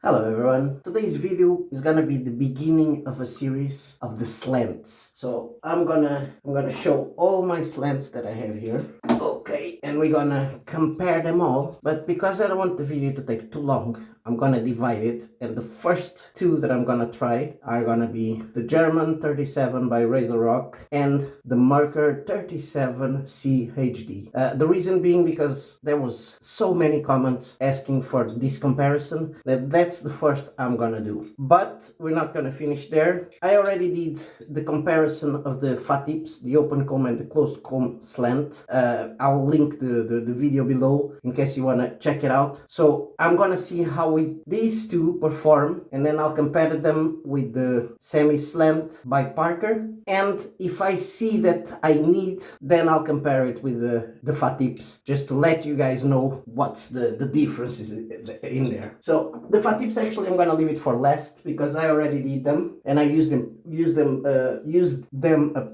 Hello everyone, today's video is gonna be the beginning of a series of the slants. So I'm gonna show all my slants that I have here. Okay, and we're gonna compare them all, but because I don't want the video to take too long, I'm gonna divide it, and the first two that I'm gonna try are gonna be the German 37 by Razorock and the Merkur 37C HD. The reason being because there was so many comments asking for this comparison that's the first I'm gonna do. But we're not gonna finish there. I already did the comparison of the fat tips, the open comb and the closed comb slant. I'll link the video below in case you wanna check it out. So I'm gonna see how these two perform, and then I'll compare them with the semi slant by Parker. And if I see that I need, then I'll compare it with the fat tips, just to let you guys know what's the differences in there. So the fat tips, actually I'm gonna leave it for last because I already did them and I used them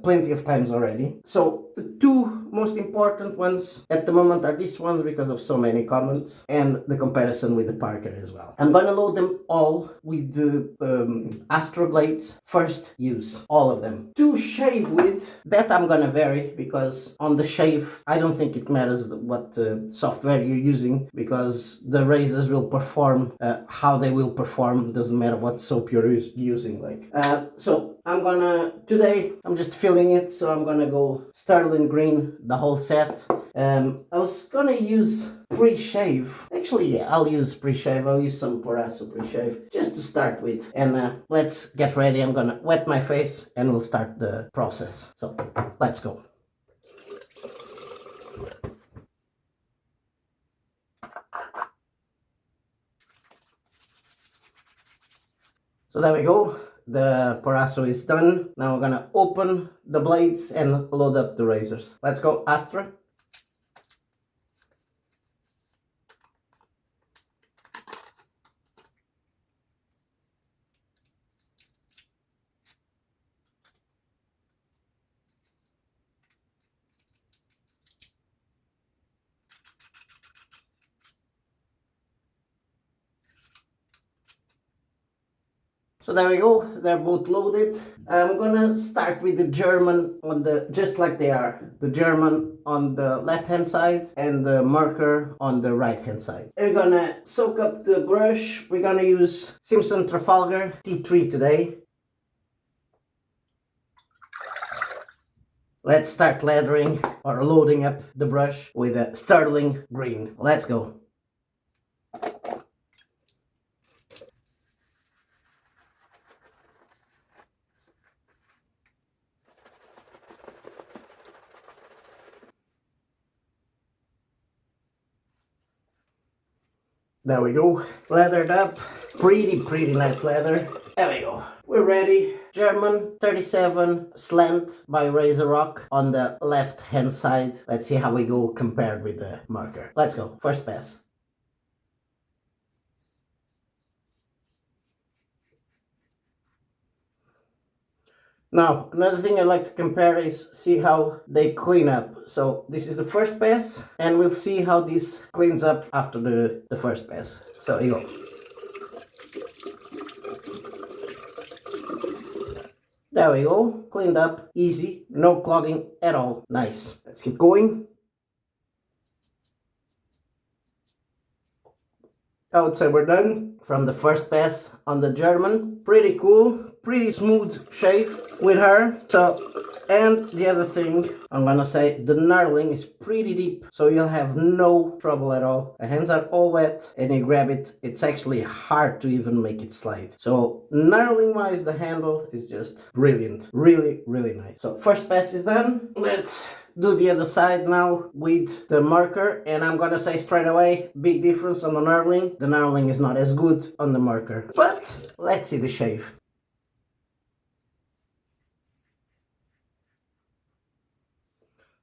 plenty of times already. So the two most important ones at the moment are these ones because of so many comments, and the comparison with the Parker as well. I'm gonna load them all with the Astra blades first use, all of them. To shave with, that I'm gonna vary because on the shave I don't think it matters what software you're using, because the razors will perform how they will perform, doesn't matter what soap you're using. So today I'm just filling it, so I'm gonna go Stirling Green, the whole set. I was gonna use pre-shave. Actually, yeah, I'll use pre-shave. I'll use some Proraso pre-shave just to start with. And let's get ready. I'm gonna wet my face and we'll start the process. So let's go. So there we go. The Proraso is done. Now we're gonna open the blades and load up the razors. Let's go, Astra. So there we go, they're both loaded. I'm gonna start with the German just like they are. The German on the left hand side and the Merkur on the right hand side. We're gonna soak up the brush. We're gonna use Simpson Trafalgar T3 today. Let's start lathering or loading up the brush with a Stirling Green. Let's go. There we go, leathered up, pretty nice leather. There we go, we're ready. German 37 Slant by Razorock on the left hand side. Let's see how we go compared with the Merkur. Let's go, first pass. Now, another thing I like to compare is see how they clean up. So this is the first pass, and we'll see how this cleans up after the first pass. So here you go. There we go, cleaned up, easy, no clogging at all. Nice. Let's keep going. I would say we're done from the first pass on the German. Pretty cool, pretty smooth shave with her. And the other thing I'm gonna say, the knurling is pretty deep, so you'll have no trouble at all. The hands are all wet and you grab it, it's actually hard to even make it slide. So knurling wise, the handle is just brilliant. Really nice. So first pass is done. Let's do the other side now with the Merkur, and I'm gonna say straight away, big difference on the knurling. The knurling is not as good on the Merkur, but let's see the shave.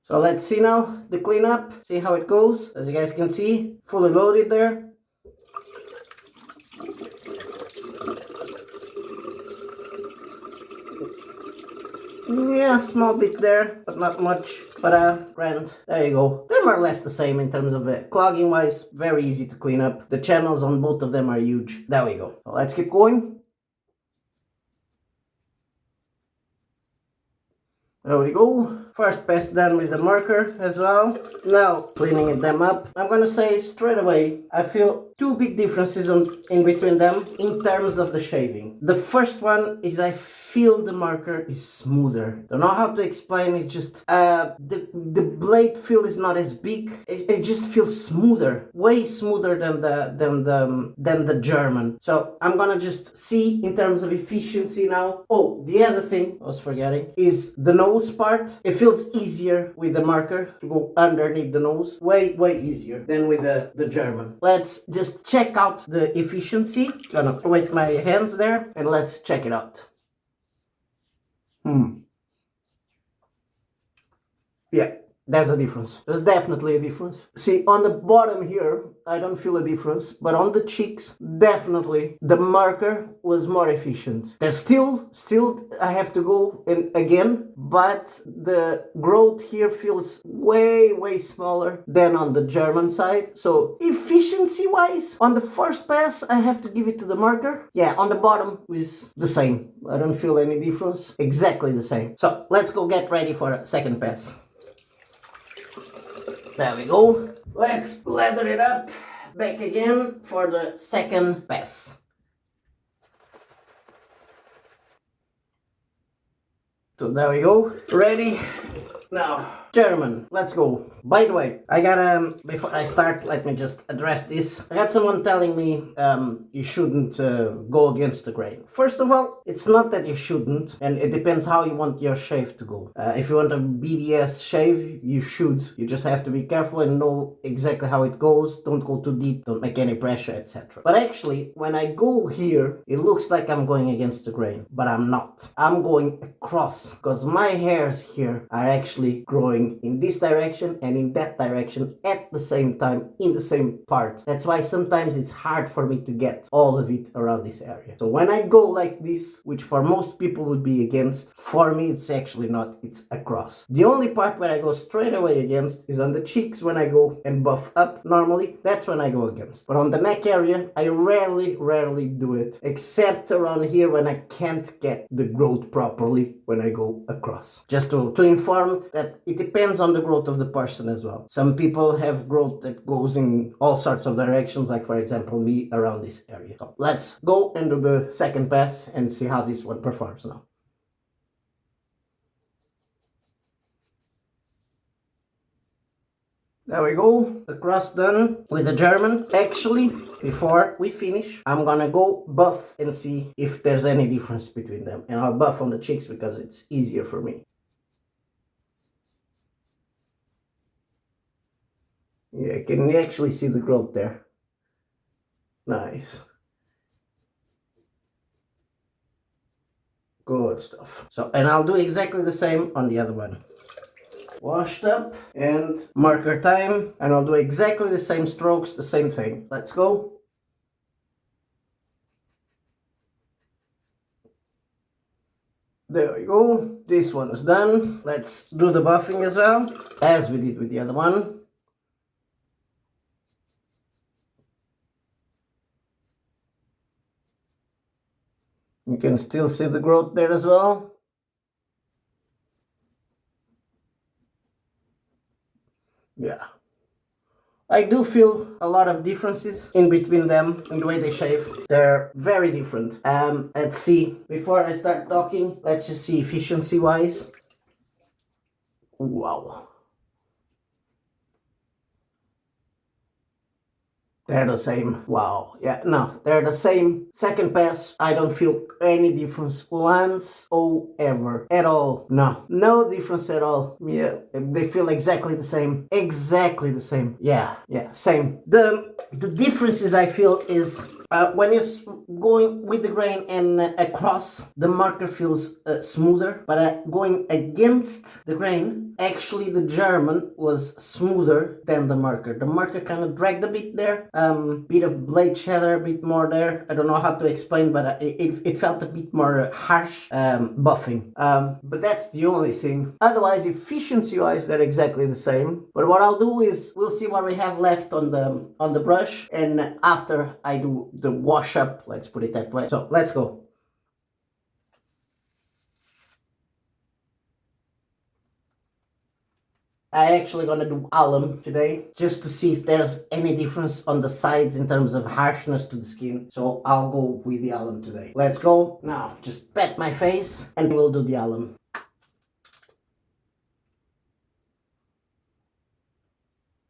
So let's see now the cleanup, see how it goes. As you guys can see, fully loaded there. Yeah, small bit there, but not much. Grand, there you go. They're more or less the same in terms of clogging wise, very easy to clean up. The channels on both of them are huge. There we go. So let's keep going. There we go. First pass done with the Merkur as well. Now cleaning them up. I'm gonna say straight away, I feel two big differences in between them in terms of the shaving. The first one is I feel the Merkur is smoother. Don't know how to explain. It's just the blade feel is not as big. It just feels smoother, way smoother than the German. So I'm gonna just see in terms of efficiency now. Oh, the other thing I was forgetting is the nose part. It feels easier with the Merkur to go underneath the nose. Way easier than with the German. Let's just check out the efficiency. Gonna wet my hands there and let's check it out. Yeah, there's a difference. There's definitely a difference. See, on the bottom here, I don't feel a difference, but on the cheeks, definitely the Merkur was more efficient. There's still I have to go in again, but the growth here feels way smaller than on the German side. So efficiency wise, on the first pass, I have to give it to the Merkur. Yeah, on the bottom is the same. I don't feel any difference. Exactly the same. So let's go get ready for a second pass. There we go. Let's lather it up back again for the second pass. So there we go. Ready? Now, German, let's go. By the way, I got before I start, let me just address this. I got someone telling me you shouldn't go against the grain. First of all, it's not that you shouldn't, and it depends how you want your shave to go. If you want a BDS shave, you should. You just have to be careful and know exactly how it goes. Don't go too deep, don't make any pressure, etc. But actually, when I go here, it looks like I'm going against the grain, but I'm not. I'm going across, because my hairs here are actually growing in this direction and in that direction at the same time in the same part. That's why sometimes it's hard for me to get all of it around this area. So when I go like this, which for most people would be against, for me it's actually not, it's across. The only part where I go straight away against is on the cheeks when I go and buff up normally. That's when I go against. But on the neck area, I rarely do it, except around here when I can't get the growth properly when I go across. Just to inform that it depends on the growth of the person as well. Some people have growth that goes in all sorts of directions, like for example me around this area. So let's go and do the second pass and see how this one performs now. There we go, across done with the German. Actually, before we finish, I'm gonna go buff and see if there's any difference between them. And I'll buff on the cheeks because it's easier for me. Yeah, can you actually see the growth there? Nice. Good stuff. So, and I'll do exactly the same on the other one. Washed up and Merkur time, and I'll do exactly the same strokes, the same thing. Let's go. There we go. This one is done. Let's do the buffing as well, as we did with the other one. You can still see the growth there as well. Yeah. I do feel a lot of differences in between them in the way they shave. They're very different. Let's see. Before I start talking, let's just see efficiency wise. Wow. They're the same. Wow. Yeah, no, they're the same. Second pass, I don't feel any difference whatsoever at all. No difference at all. Yeah, they feel exactly the same. Exactly the same. Yeah, same. The differences I feel is When you're going with the grain and across, the marker feels smoother, but going against the grain, actually the German was smoother than the marker. The marker kind of dragged a bit there, bit of blade shatter, a bit more there. I don't know how to explain, but it felt a bit more harsh buffing. But that's the only thing. Otherwise, efficiency-wise, they're exactly the same. But what I'll do is we'll see what we have left on the brush, and after I do the wash up, let's put it that way. So let's go. I actually gonna do alum today, just to see if there's any difference on the sides in terms of harshness to the skin. So I'll go with the alum today. Let's go. Now, just pat my face and we'll do the alum.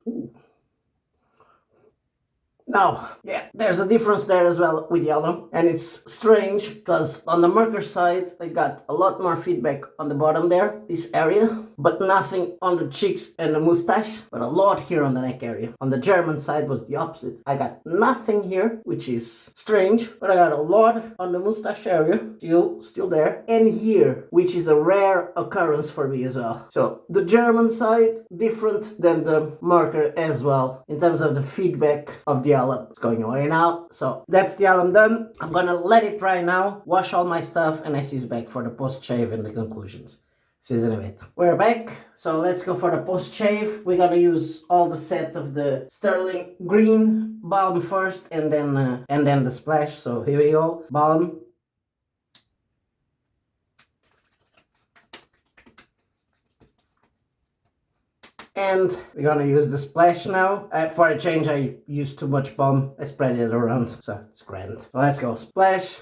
Ooh. Now, yeah, there's a difference there as well with the alum, and it's strange because on the marker side I got a lot more feedback on the bottom there, this area, but nothing on the cheeks and the mustache, but a lot here on the neck area. On the German side was the opposite. I got nothing here, which is strange, but I got a lot on the mustache area, still there, and here, which is a rare occurrence for me as well. So the German side different than the marker as well in terms of the feedback of the alum. It's going away now. So that's the alum done. I'm gonna let it dry now, wash all my stuff, and I see you back for the post shave and the conclusions. See you in a bit. We're back, so let's go for the post shave. We're gonna use all the set of the Stirling Green balm first, and then the splash. So here we go, balm. And we're gonna use the splash now. For a change, I used too much balm. I spread it around, so it's grand. So let's go, splash.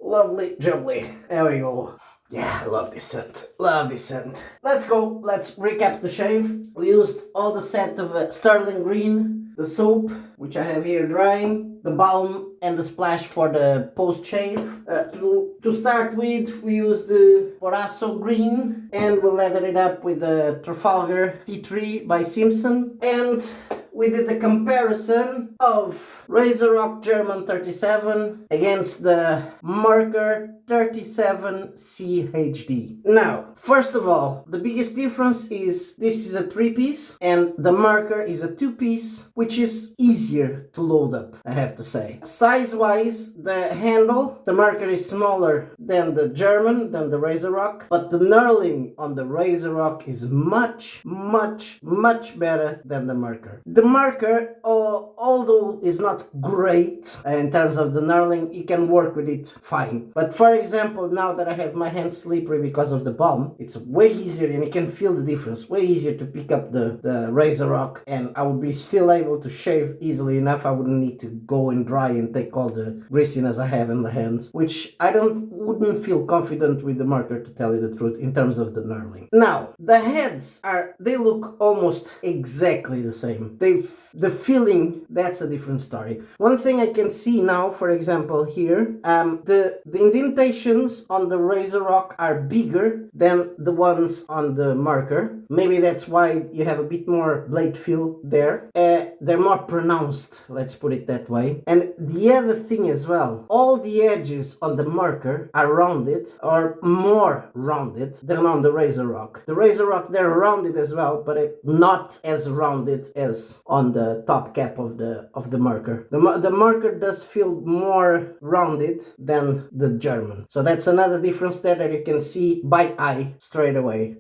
Lovely jubbly. There we go. Yeah, I love this scent. Love this scent. Let's go. Let's recap the shave. We used all the set of Stirling Green, the soap, which I have here drying, the balm, and the splash for the post shave. To start with, we used the Proraso Green, and we'll lather it up with the Trafalgar T3 by Simpson. And we did the comparison of Razorock German 37 against the Merkur 37C HD. Now, first of all, the biggest difference is this is a 3-piece and the Merkur is a 2-piece, which is easier to load up, I have to say. Size-wise, the handle, the Merkur is smaller than the German, than the Razorock, but the knurling on the Razorock is much better than the Merkur. The Merkur, although is not great in terms of the knurling, you can work with it fine. But for example, now that I have my hands slippery because of the balm, it's way easier and you can feel the difference. Way easier to pick up the Razorock, and I would be still able to shave easily enough. I wouldn't need to go and dry and take all the greasiness I have in the hands, which I wouldn't feel confident with the Merkur, to tell you the truth, in terms of the knurling. Now, the heads they look almost exactly the same. The feeling, that's a different story. One thing I can see now, for example, here, the indentations on the Razorock are bigger than the ones on the Merkur. Maybe that's why you have a bit more blade feel there. They're more pronounced, let's put it that way. And the other thing as well, all the edges on the Merkur are rounded, or more rounded than on the Razorock. The Razorock, they're rounded as well, but not as rounded as on the top cap of the Merkur. The Merkur does feel more rounded than the German. So that's another difference there that you can see by eye straight away.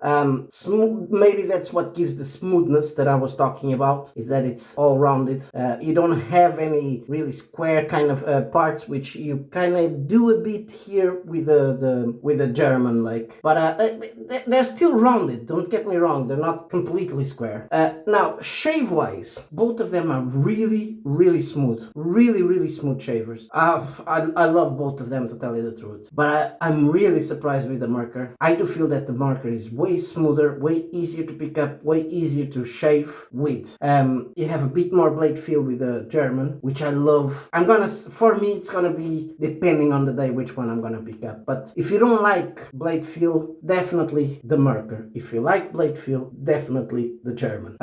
Maybe that's what gives the smoothness that I was talking about, is that it's all rounded. You don't have any really square kind of parts, which you kind of do a bit here with the German, like. But they're still rounded. Don't get me wrong. They're not completely square. Now, shave-wise, both of them are really smooth. Really smooth shavers. I love both of them, to tell you the truth. but I'm really surprised with the Merkur. I do feel that the Merkur is way smoother, way easier to pick up, way easier to shave with. You have a bit more blade feel with the German, which I love. For me, it's gonna be depending on the day which one I'm gonna pick up. But if you don't like blade feel, definitely the Merkur. If you like blade feel, definitely the German.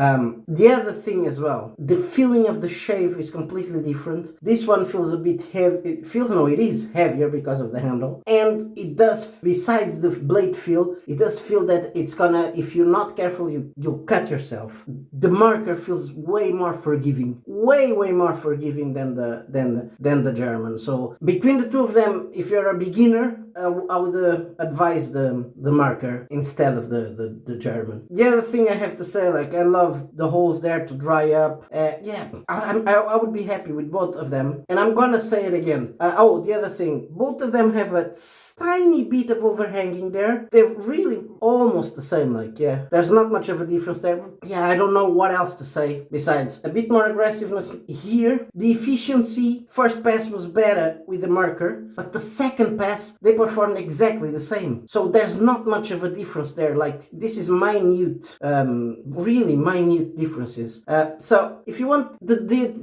The other thing as well, the feeling of the shave is completely different. This one feels a bit heavy. It is heavier because of the handle, and it does, besides the blade feel, it does feel that it's gonna, if you're not careful, you'll cut yourself. The Merkur feels way more forgiving, way more forgiving than the German. So between the two of them, if you're a beginner, I would advise the Merkur instead of the German. The other thing I have to say, like, I love the holes there to dry up. Yeah, I would be happy with both of them. And I'm gonna say it again. The other thing, both of them have a tiny bit of overhanging there. They're really almost the same, like, yeah. There's not much of a difference there. Yeah, I don't know what else to say besides a bit more aggressiveness here. The efficiency, first pass was better with the Merkur, but the second pass, they performed exactly the same. So there's not much of a difference there. Like, this is minute, really minute differences. So if you want, the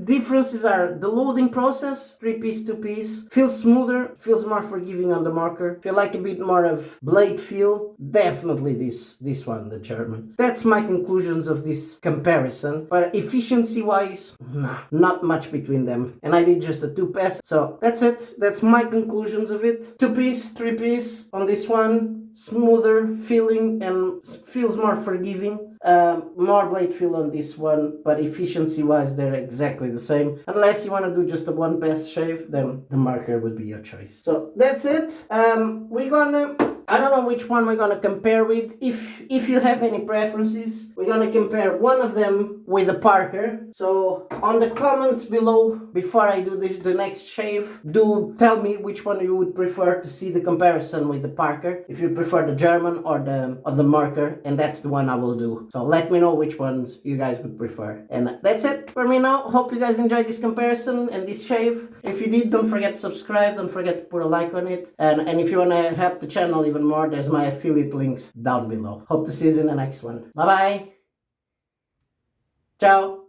differences are the loading process, 3-piece, 2-piece, feels smoother, feels more forgiving on the Merkur. If you like a bit more of blade feel, definitely this one, the German. That's my conclusions of this comparison. But efficiency wise, nah, not much between them. And I did just a 2-pass. So that's it. That's my conclusions of it. 2-piece, 3-piece on this one. Smoother feeling and feels more forgiving. More blade feel on this one, but efficiency wise they're exactly the same. Unless you want to do just a 1-pass shave, then the Merkur would be your choice. So that's it. I don't know which one we're gonna compare with. If you have any preferences, we're gonna compare one of them with the Parker. So on the comments below, before I do the next shave, do tell me which one you would prefer to see the comparison with the Parker. If you prefer the German or the Merkur, and that's the one I will do. So let me know which ones you guys would prefer. And that's it for me now. Hope you guys enjoyed this comparison and this shave. If you did, don't forget to subscribe. Don't forget to put a like on it. And if you wanna help the channel even more, there's my affiliate links down below. Hope to see you in the next one. Bye bye. Ciao.